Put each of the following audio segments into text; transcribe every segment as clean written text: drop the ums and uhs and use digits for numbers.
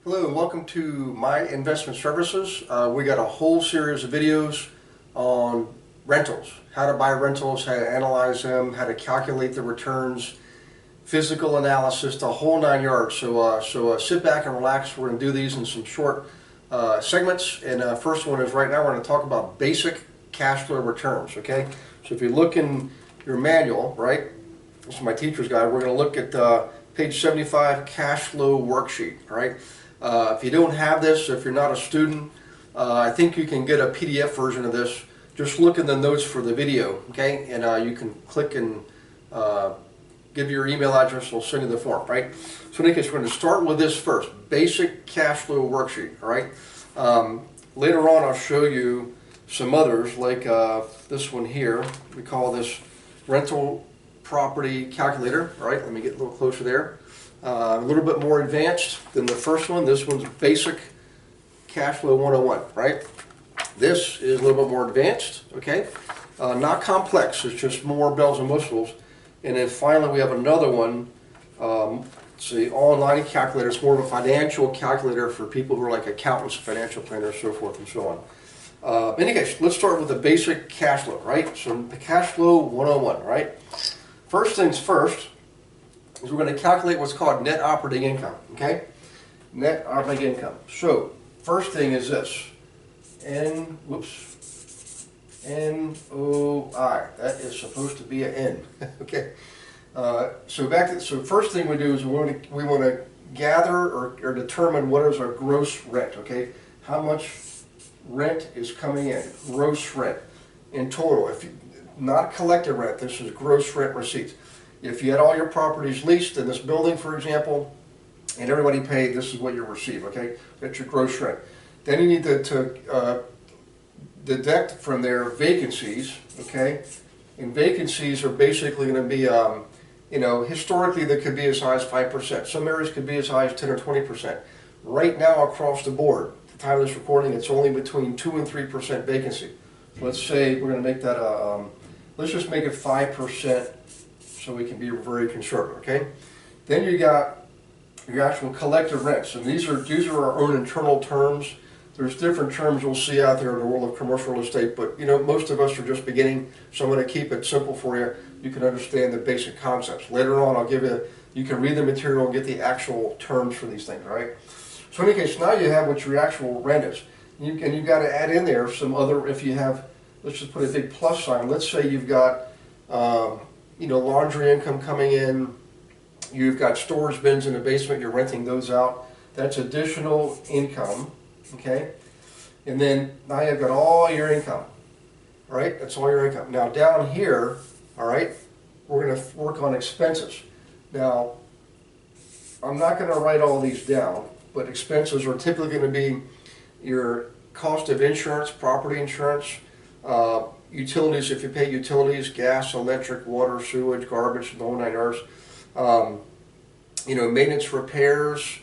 Hello and welcome to My Investment Services. We got a whole series of videos on rentals, how to buy rentals, how to analyze them, how to calculate the returns, physical analysis, the whole nine yards. So sit back and relax. We're going to do these in some short segments. And first one is right now we're going to talk about basic cash flow returns. Okay, so if you look in your manual, right, this is my teacher's guide, we're going to look at page 75, cash flow worksheet. All right. If you don't have this, if you're not a student, I think you can get a PDF version of this. Just look in the notes for the video, okay? And you can click and give your email address, we'll send you the form, right? So in any case, we're going to start with this first, basic cash flow worksheet, all right? Later on, I'll show you some others, like this one here. We call this rental property calculator, all right? Let me get a little closer there. A little bit more advanced than the first one. This one's basic cash flow 101, right? This is a little bit more advanced, okay? Not complex, it's just more bells and whistles. And then finally we have another one, it's the online calculator. It's more of a financial calculator for people who are like accountants, financial planners, so forth and so on. In any case, let's start with the basic cash flow, right? So the cash flow 101, right? First things first, is we're going to calculate what's called net operating income, okay? Net operating income. So, first thing is this. N-O-I. That is supposed to be an N, okay? So first thing we do is we want to gather or determine what is our gross rent, okay? How much rent is coming in, gross rent, in total. If you, not collected rent, this is gross rent receipts. If you had all your properties leased in this building, for example, and everybody paid, this is what you receive, okay? That's your gross rent. Then you need to deduct from there vacancies, okay? And vacancies are basically going to be, you know, historically they could be as high as 5%. Some areas could be as high as 10 or 20%. Right now across the board, at the time of this recording, it's only between 2 and 3% vacancy. Let's say we're going to make that a, let's just make it 5%. So we can be very conservative, okay? Then you got your actual collective rents, and these are our own internal terms. There's different terms you'll see out there in the world of commercial real estate, but you know, most of us are just beginning, so I'm going to keep it simple for you. You can understand the basic concepts. Later on, I'll give you, you can read the material and get the actual terms for these things, all right? So in any case, now you have what your actual rent is. And you've got to add in there some other, if you have, let's just put a big plus sign. Let's say you've got, you know, laundry income coming in, you've got storage bins in the basement, you're renting those out. That's additional income, okay? And then now you've got all your income, all right? That's all your income. Now down here, all right, we're going to work on expenses. Now, I'm not going to write all these down, but expenses are typically going to be your cost of insurance, property insurance, utilities, if you pay utilities, gas, electric, water, sewage, garbage, the whole nine yards. You know, maintenance, repairs,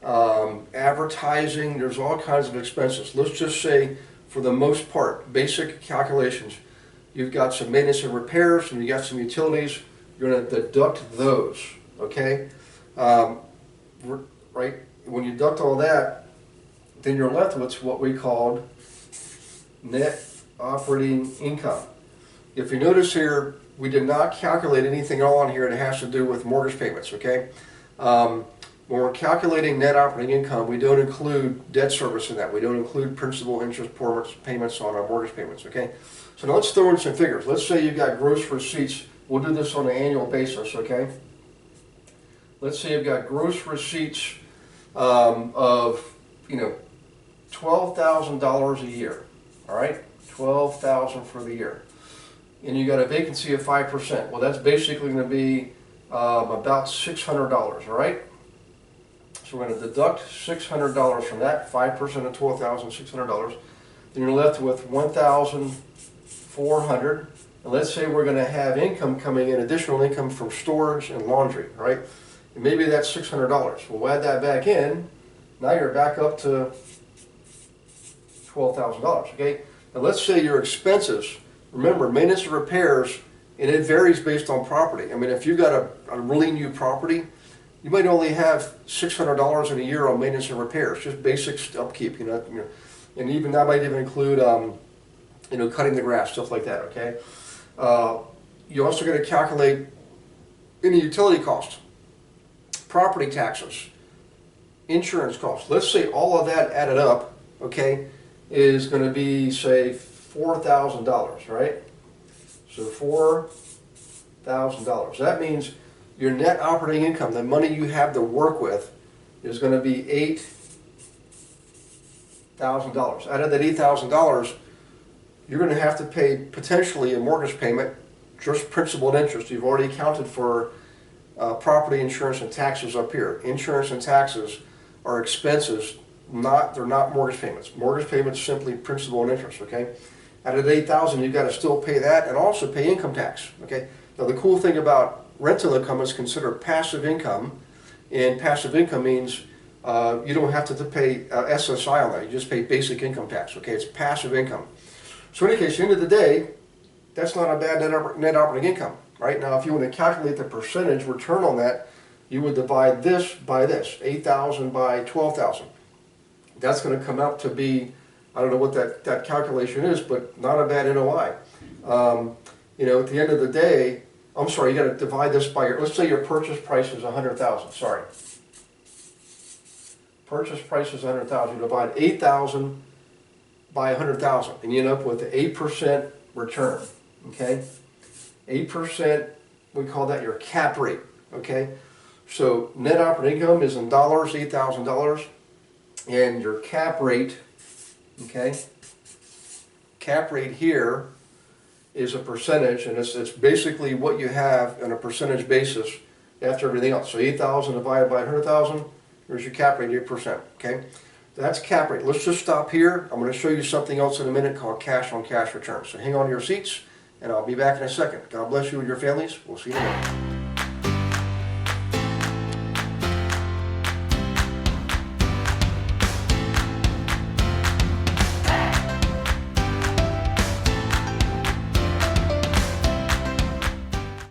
advertising, there's all kinds of expenses. Let's just say, for the most part, basic calculations, you've got some maintenance and repairs, and you got some utilities, you're going to deduct those, okay? Right? When you deduct all that, then you're left with what we called net operating income. If you notice here, we did not calculate anything at all on here that has to do with mortgage payments, okay? When we're calculating net operating income, we don't include debt service in that. We don't include principal, interest, payments on our mortgage payments, okay? So now let's throw in some figures. Let's say you've got gross receipts. We'll do this on an annual basis, okay? Let's say you've got gross receipts of, you know, $12,000 a year, all right? $12,000 for the year, and you got a vacancy of 5%. Well, that's basically going to be about $600. All right. So we're going to deduct $600 from that. 5% of $12,000, $600. Then you're left with $1,400. And let's say we're going to have income coming in, additional income from storage and laundry. All right. And maybe that's $600. We'll add that back in. Now you're back up to $12,000. Okay. Now let's say your expenses, remember maintenance and repairs, and it varies based on property. I mean, if you've got a really new property, you might only have $600 in a year on maintenance and repairs, just basic upkeep, and even that might even include, cutting the grass, stuff like that, okay? You're also going to calculate any utility costs, property taxes, insurance costs. Let's say all of that added up, okay, is going to be, say, $4,000, right? So $4,000. That means your net operating income, the money you have to work with, is going to be $8,000. Out of that $8,000, you're going to have to pay potentially a mortgage payment, just principal and interest. You've already accounted for property insurance and taxes up here. Insurance and taxes are expenses, they're not mortgage payments. Mortgage payments simply principal and interest, okay? Out of the $8,000, you've got to still pay that and also pay income tax, okay? Now the cool thing about rental income is considered passive income, and passive income means you don't have to pay SSI on that. You just pay basic income tax, okay? It's passive income. So in any case, at the end of the day, that's not a bad net operating income, right? Now if you want to calculate the percentage return on that, you would divide this by this, 8,000 by 12,000. That's going to come out to be, I don't know what that calculation is, but not a bad NOI. At the end of the day, I'm sorry, you got to divide this by let's say your purchase price is 100,000, sorry. Purchase price is 100,000, you divide 8,000 by 100,000, and you end up with an 8% return, okay? 8%, we call that your cap rate, okay? So net operating income is in dollars, $8,000, and your cap rate, okay? Cap rate here is a percentage, and it's basically what you have on a percentage basis after everything else. So 8,000 divided by 100,000, here's your cap rate, 8%, okay? That's cap rate. Let's just stop here. I'm going to show you something else in a minute called cash on cash return. So hang on to your seats, and I'll be back in a second. God bless you and your families. We'll see you tomorrow.